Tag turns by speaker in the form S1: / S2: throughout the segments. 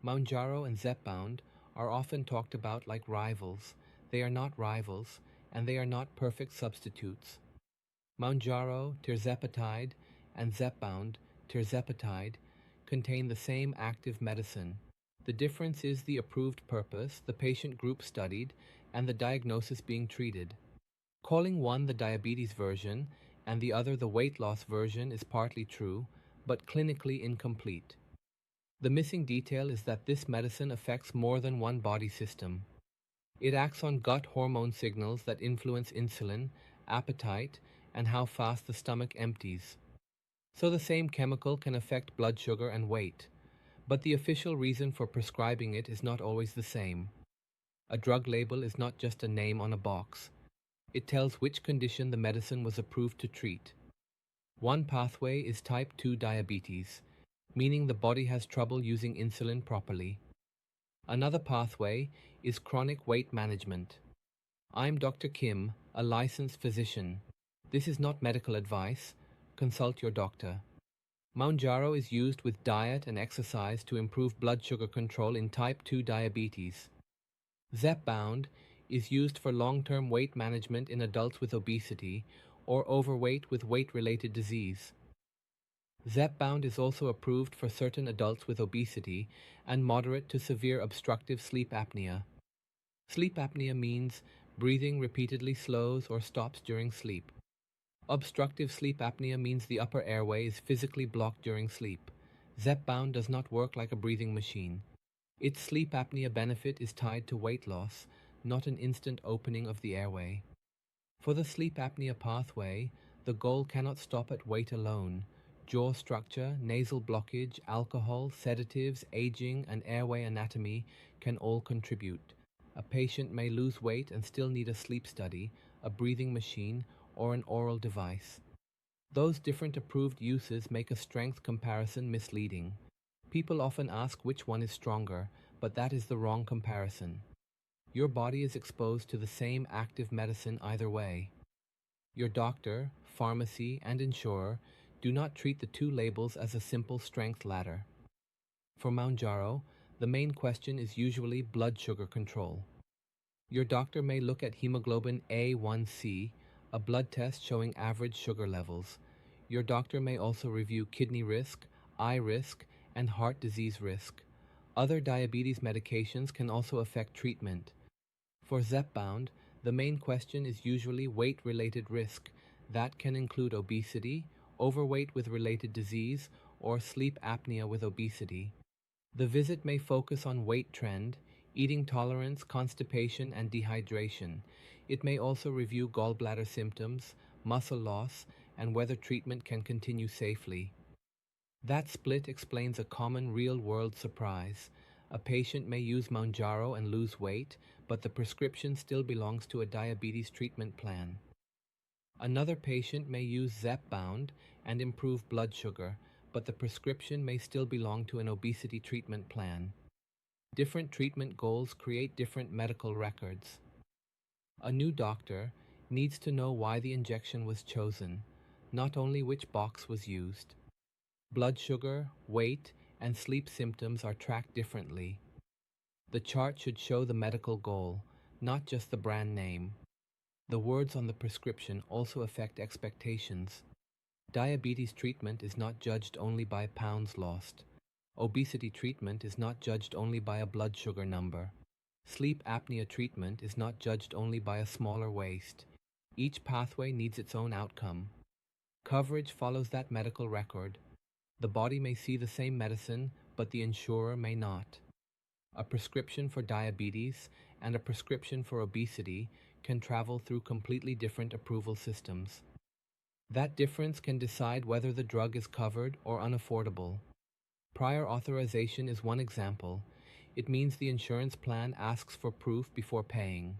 S1: Mounjaro and Zepbound are often talked about like rivals. They are not rivals, and they are not perfect substitutes. Mounjaro, Tirzepatide, and Zepbound, Tirzepatide, contain the same active medicine. The difference is the approved purpose, the patient group studied, and the diagnosis being treated. Calling one the diabetes version and the other the weight loss version is partly true, but clinically incomplete. The missing detail is that this medicine affects more than one body system. It acts on gut hormone signals that influence insulin, appetite, and how fast the stomach empties. So the same chemical can affect blood sugar and weight, but the official reason for prescribing it is not always the same. A drug label is not just a name on a box. It tells which condition the medicine was approved to treat. One pathway is type 2 diabetes, meaning the body has trouble using insulin properly. Another pathway is chronic weight management. I'm Dr. Kim, a licensed physician. This is not medical advice. Consult your doctor. Mounjaro is used with diet and exercise to improve blood sugar control in type 2 diabetes. Zepbound is used for long-term weight management in adults with obesity or overweight with weight-related disease. Zepbound is also approved for certain adults with obesity and moderate to severe obstructive sleep apnea. Sleep apnea means breathing repeatedly slows or stops during sleep. Obstructive sleep apnea means the upper airway is physically blocked during sleep. Zepbound does not work like a breathing machine. Its sleep apnea benefit is tied to weight loss, not an instant opening of the airway. For the sleep apnea pathway, the goal cannot stop at weight alone. Jaw structure, nasal blockage, alcohol, sedatives, aging, and airway anatomy can all contribute. A patient may lose weight and still need a sleep study, a breathing machine, or an oral device. Those different approved uses make a strength comparison misleading. People often ask which one is stronger, but that is the wrong comparison. Your body is exposed to the same active medicine either way. Your doctor, pharmacy, and insurer do not treat the two labels as a simple strength ladder. For Mounjaro, the main question is usually blood sugar control. Your doctor may look at hemoglobin A1C, a blood test showing average sugar levels. Your doctor may also review kidney risk, eye risk, and heart disease risk. Other diabetes medications can also affect treatment. For Zepbound, the main question is usually weight-related risk. That can include obesity, overweight with related disease, or sleep apnea with obesity. The visit may focus on weight trend, eating tolerance, constipation, and dehydration. It may also review gallbladder symptoms, muscle loss, and whether treatment can continue safely. That split explains a common real-world surprise. A patient may use Mounjaro and lose weight, but the prescription still belongs to a diabetes treatment plan. Another patient may use Zepbound and improve blood sugar, but the prescription may still belong to an obesity treatment plan. Different treatment goals create different medical records. A new doctor needs to know why the injection was chosen, not only which box was used. Blood sugar, weight, and sleep symptoms are tracked differently. The chart should show the medical goal, not just the brand name. The words on the prescription also affect expectations. Diabetes treatment is not judged only by pounds lost. Obesity treatment is not judged only by a blood sugar number. Sleep apnea treatment is not judged only by a smaller waist. Each pathway needs its own outcome. Coverage follows that medical record. The body may see the same medicine, but the insurer may not. A prescription for diabetes and a prescription for obesity can travel through completely different approval systems. That difference can decide whether the drug is covered or unaffordable. Prior authorization is one example. It means the insurance plan asks for proof before paying.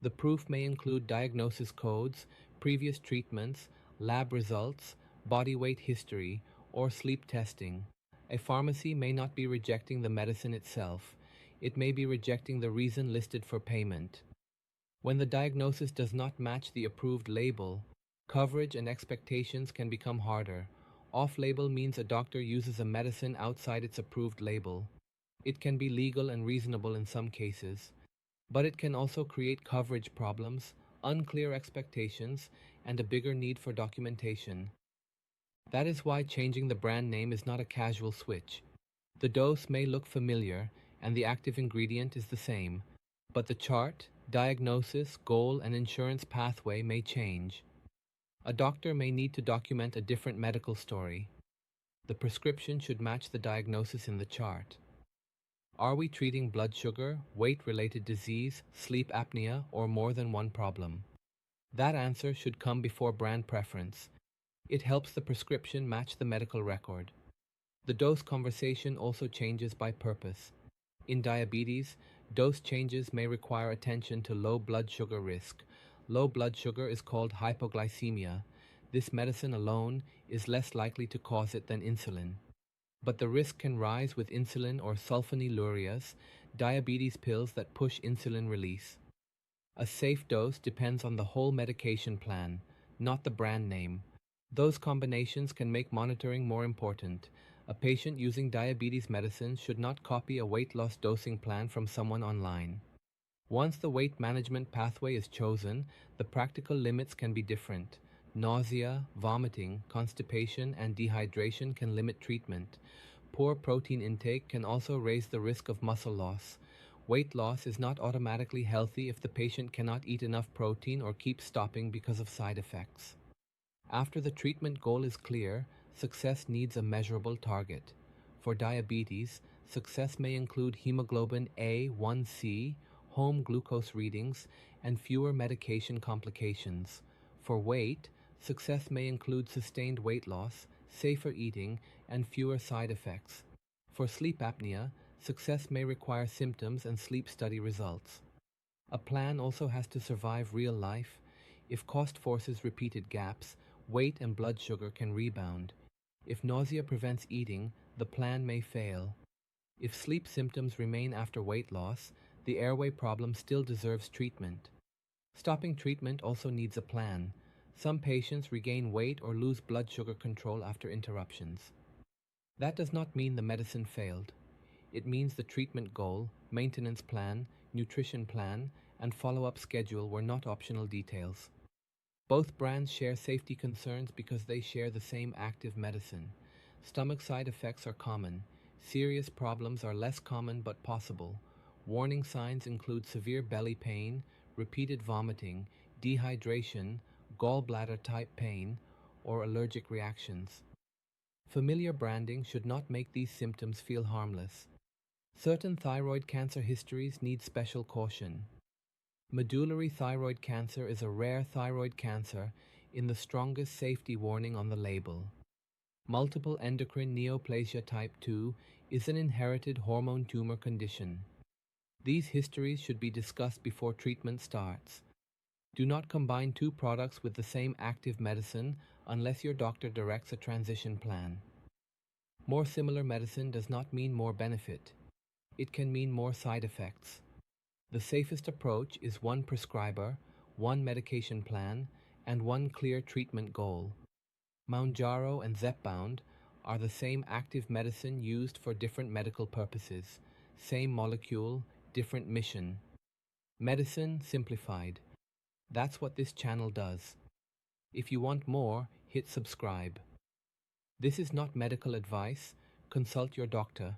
S1: The proof may include diagnosis codes, previous treatments, lab results, body weight history, or sleep testing. A pharmacy may not be rejecting the medicine itself. It may be rejecting the reason listed for payment. When the diagnosis does not match the approved label, coverage and expectations can become harder. Off-label means a doctor uses a medicine outside its approved label. It can be legal and reasonable in some cases, but it can also create coverage problems, unclear expectations, and a bigger need for documentation. That is why changing the brand name is not a casual switch. The dose may look familiar, and the active ingredient is the same, but the chart, diagnosis, goal, and insurance pathway may change. A doctor may need to document a different medical story. The prescription should match the diagnosis in the chart. Are we treating blood sugar, weight-related disease, sleep apnea, or more than one problem? That answer should come before brand preference. It helps the prescription match the medical record. The dose conversation also changes by purpose. In diabetes, dose changes may require attention to low blood sugar risk. Low blood sugar is called hypoglycemia. This medicine alone is less likely to cause it than insulin. But the risk can rise with insulin or sulfonylureas, diabetes pills that push insulin release. A safe dose depends on the whole medication plan, not the brand name. Those combinations can make monitoring more important. A patient using diabetes medicine should not copy a weight loss dosing plan from someone online. Once the weight management pathway is chosen, the practical limits can be different. Nausea, vomiting, constipation, and dehydration can limit treatment. Poor protein intake can also raise the risk of muscle loss. Weight loss is not automatically healthy if the patient cannot eat enough protein or keeps stopping because of side effects. After the treatment goal is clear, success needs a measurable target. For diabetes, success may include hemoglobin A1C, home glucose readings, and fewer medication complications. For weight, success may include sustained weight loss, safer eating, and fewer side effects. For sleep apnea, success may require symptoms and sleep study results. A plan also has to survive real life. If cost forces repeated gaps, weight and blood sugar can rebound. If nausea prevents eating, the plan may fail. If sleep symptoms remain after weight loss, the airway problem still deserves treatment. Stopping treatment also needs a plan. Some patients regain weight or lose blood sugar control after interruptions. That does not mean the medicine failed. It means the treatment goal, maintenance plan, nutrition plan, and follow-up schedule were not optional details. Both brands share safety concerns because they share the same active medicine. Stomach side effects are common. Serious problems are less common but possible. Warning signs include severe belly pain, repeated vomiting, dehydration, gallbladder type pain, or allergic reactions. Familiar branding should not make these symptoms feel harmless. Certain thyroid cancer histories need special caution. Medullary thyroid cancer is a rare thyroid cancer in the strongest safety warning on the label. Multiple endocrine neoplasia type 2 is an inherited hormone tumor condition. These histories should be discussed before treatment starts. Do not combine two products with the same active medicine unless your doctor directs a transition plan. More similar medicine does not mean more benefit. It can mean more side effects. The safest approach is one prescriber, one medication plan, and one clear treatment goal. Mounjaro and Zepbound are the same active medicine used for different medical purposes. Same molecule, different mission. Medicine simplified. That's what this channel does. If you want more, hit subscribe. This is not medical advice. Consult your doctor.